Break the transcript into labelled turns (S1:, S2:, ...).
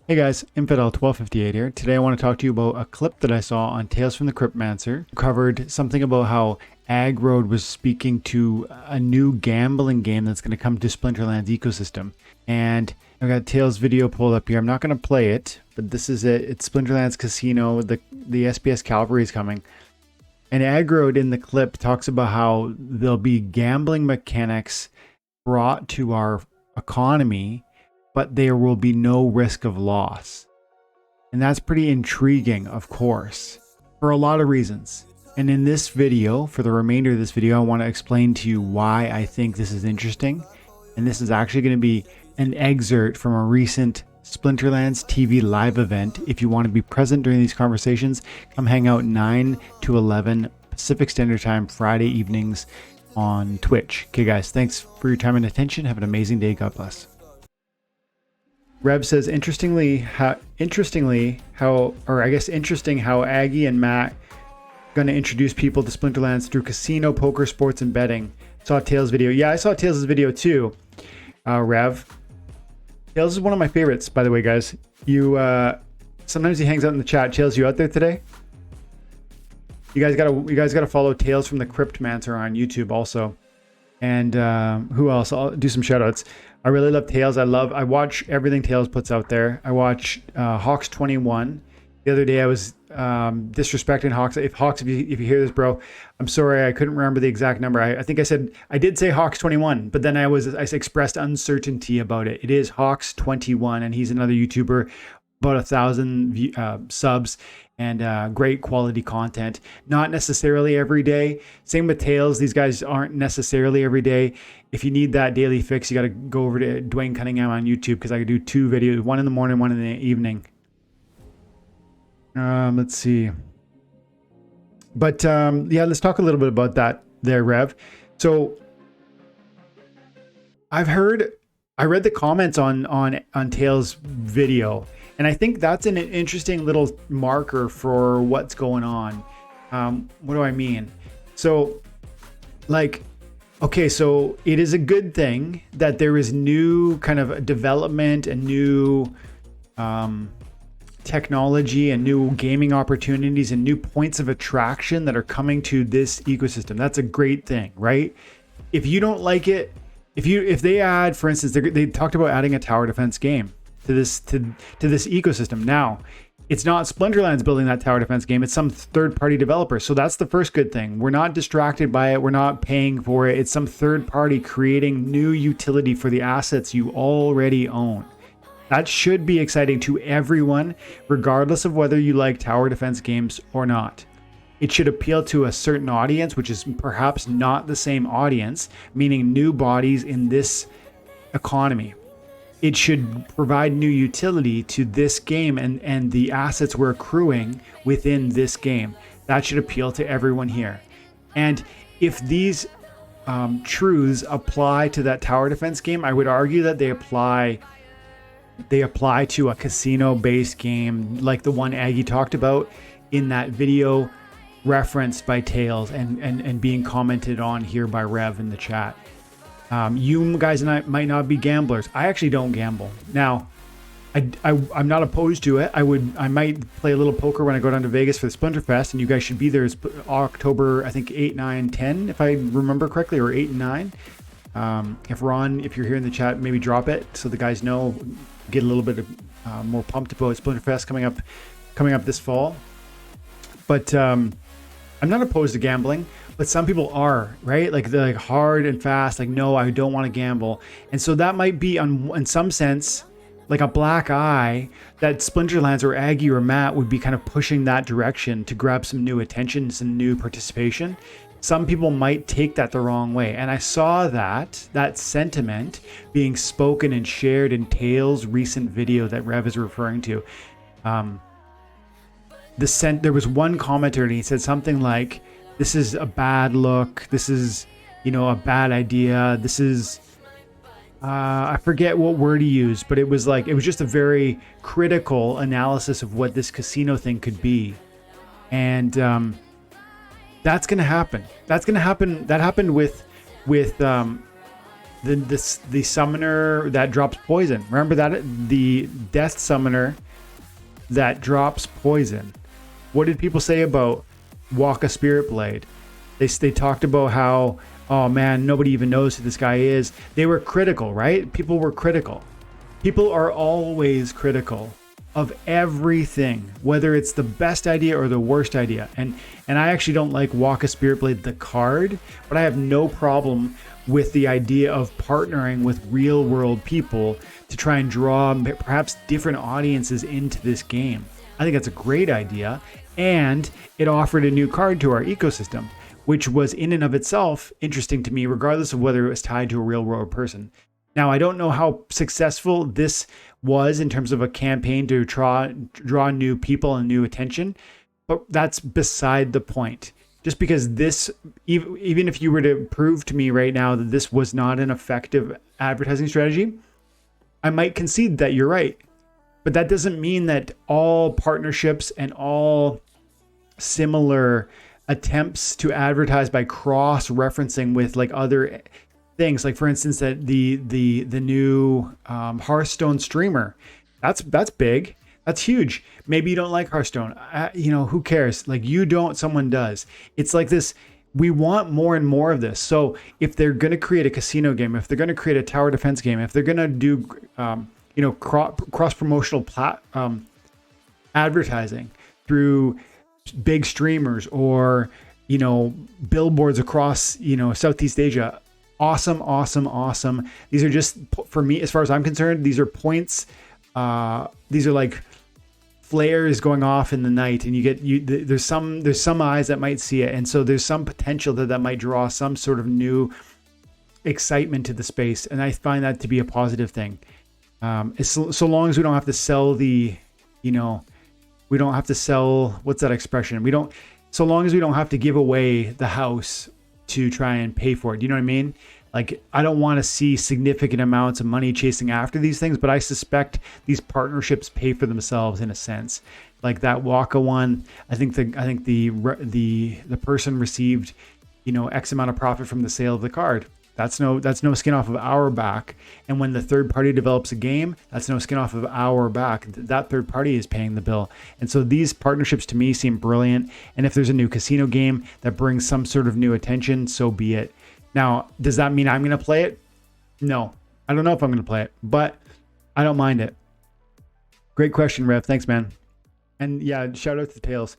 S1: Hey guys, Infidel1258 here. Today I want to talk to you about a clip that I saw on Tales from the Cryptmancer. Covered something about how AgRoad was speaking to a new gambling game that's going to come to Splinterlands ecosystem. And I've got Tales video pulled up here. I'm not going to play it, but this is it. It's Splinterlands Casino. The SPS Cavalry is coming. And AgRoad in the clip talks about how there'll be gambling mechanics brought to our economy, but there will be no risk of loss. And that's pretty intriguing, of course, for a lot of reasons. And in this video, for the remainder of this video, I want to explain to you why I think this is interesting. And this is actually going to be an excerpt from a recent Splinterlands TV live event. If you want to be present during these conversations, come hang out 9 to 11 Pacific Standard Time, Friday evenings on Twitch. Okay, guys, thanks for your time and attention. Have an amazing day. God bless. Rev says, interesting how Aggie and Matt going to introduce people to Splinterlands through casino, poker, sports, and betting. Saw Tails' video. Yeah, I saw Tails' video too, Rev. Tails is one of my favorites, by the way, guys. Sometimes he hangs out in the chat. Tails, you out there today? You guys gotta follow Tales from the Cryptmancer on YouTube also. And who else? I'll do some shout outs. I really love Tales. I watch everything Tales puts out there. I watch Hawks 21. The other day I was disrespecting Hawks. If you hear this, bro, I'm sorry. I couldn't remember the exact number. I think I did say Hawks 21, but then I expressed uncertainty about it. It is Hawks 21, and he's another YouTuber, about 1,000 subs, and great quality content. Not necessarily every day. Same with Tales. These guys aren't necessarily every day. If you need that daily fix, you got to go over to Dwayne Cunningham on YouTube, because I could do 2 videos, one in the morning, one in the evening. Let's see. But yeah, let's talk a little bit about that there, Rev. So I read the comments on Tails' video, and I think that's an interesting little marker for what's going on. What do I mean? So, okay, so it is a good thing that there is new kind of development and new technology and new gaming opportunities and new points of attraction that are coming to this ecosystem. That's a great thing, right? If you don't like it, if they add, for instance, they talked about adding a tower defense game to this ecosystem. Now, it's not Splinterlands building that tower defense game. It's some third-party developer. So that's the first good thing. We're not distracted by it. We're not paying for it. It's some third party creating new utility for the assets you already own. That should be exciting to everyone, regardless of whether you like tower defense games or not. It should appeal to a certain audience, which is perhaps not the same audience, meaning new bodies in this economy. It should provide new utility to this game and the assets we're accruing within this game. That should appeal to everyone here. And if these truths apply to that tower defense game, I would argue that they apply to a casino-based game like the one Aggie talked about in that video referenced by Tails and being commented on here by Rev in the chat. You guys and I might not be gamblers. I actually don't gamble. Now, I'm not opposed to it. I might play a little poker when I go down to Vegas for the Splinterfest, and you guys should be there. It's October, I think 8, 9, 10, if I remember correctly, or 8 and 9. If you're here in the chat, maybe drop it so the guys know, get a little bit more pumped about Splinterfest coming up this fall. But I'm not opposed to gambling, but some people are, right? They're hard and fast, no, I don't want to gamble. And so that might be in some sense like a black eye that Splinterlands or Aggie or Matt would be kind of pushing that direction to grab some new attention, some new participation. Some people might take that the wrong way. And I saw that sentiment being spoken and shared in Tails' recent video that Rev is referring to. There was one commenter and he said something like, this is a bad look. This is, a bad idea. This is, I forget what word he used, but it was just a very critical analysis of what this casino thing could be. And that's going to happen. That happened with the summoner that drops poison. Remember that? The death summoner that drops poison. What did people say about Waka Spirit Blade? They talked about how, oh man, nobody even knows who this guy is. They were critical, right? People were critical. People are always critical of everything, whether it's the best idea or the worst idea. And I actually don't like Waka Spirit Blade, the card, but I have no problem with the idea of partnering with real world people to try and draw perhaps different audiences into this game. I think that's a great idea. And it offered a new card to our ecosystem, which was in and of itself interesting to me, regardless of whether it was tied to a real world person. Now, I don't know how successful this was in terms of a campaign to draw new people and new attention, but that's beside the point. Just because this, even if you were to prove to me right now that this was not an effective advertising strategy, I might concede that you're right. But that doesn't mean that all partnerships and all similar attempts to advertise by cross-referencing with like other things, like for instance that the new Hearthstone streamer, that's big, that's huge. Maybe you don't like Hearthstone, who cares? Like you don't, someone does. It's like this. We want more and more of this. So if they're going to create a casino game, if they're going to create a tower defense game, if they're going to do cross promotional advertising through big streamers or billboards across Southeast Asia. Awesome. These are just, for me, as far as I'm concerned, these are points. These are like flares going off in the night, and there's some eyes that might see it, and so there's some potential that might draw some sort of new excitement to the space, and I find that to be a positive thing. So long as we don't have to sell we don't have to sell, what's that expression? So long as we don't have to give away the house to try and pay for it. Do you know what I mean? Like, I don't want to see significant amounts of money chasing after these things, but I suspect these partnerships pay for themselves in a sense. Like that Waka one, I think the person received, X amount of profit from the sale of the card. That's no skin off of our back. And when the third party develops a game, that's no skin off of our back. That third party is paying the bill. And so these partnerships to me seem brilliant. And if there's a new casino game that brings some sort of new attention, so be it. Now, does that mean I'm going to play it? No, I don't know if I'm going to play it, but I don't mind it. Great question, Rev. Thanks, man. And yeah, shout out to Tails.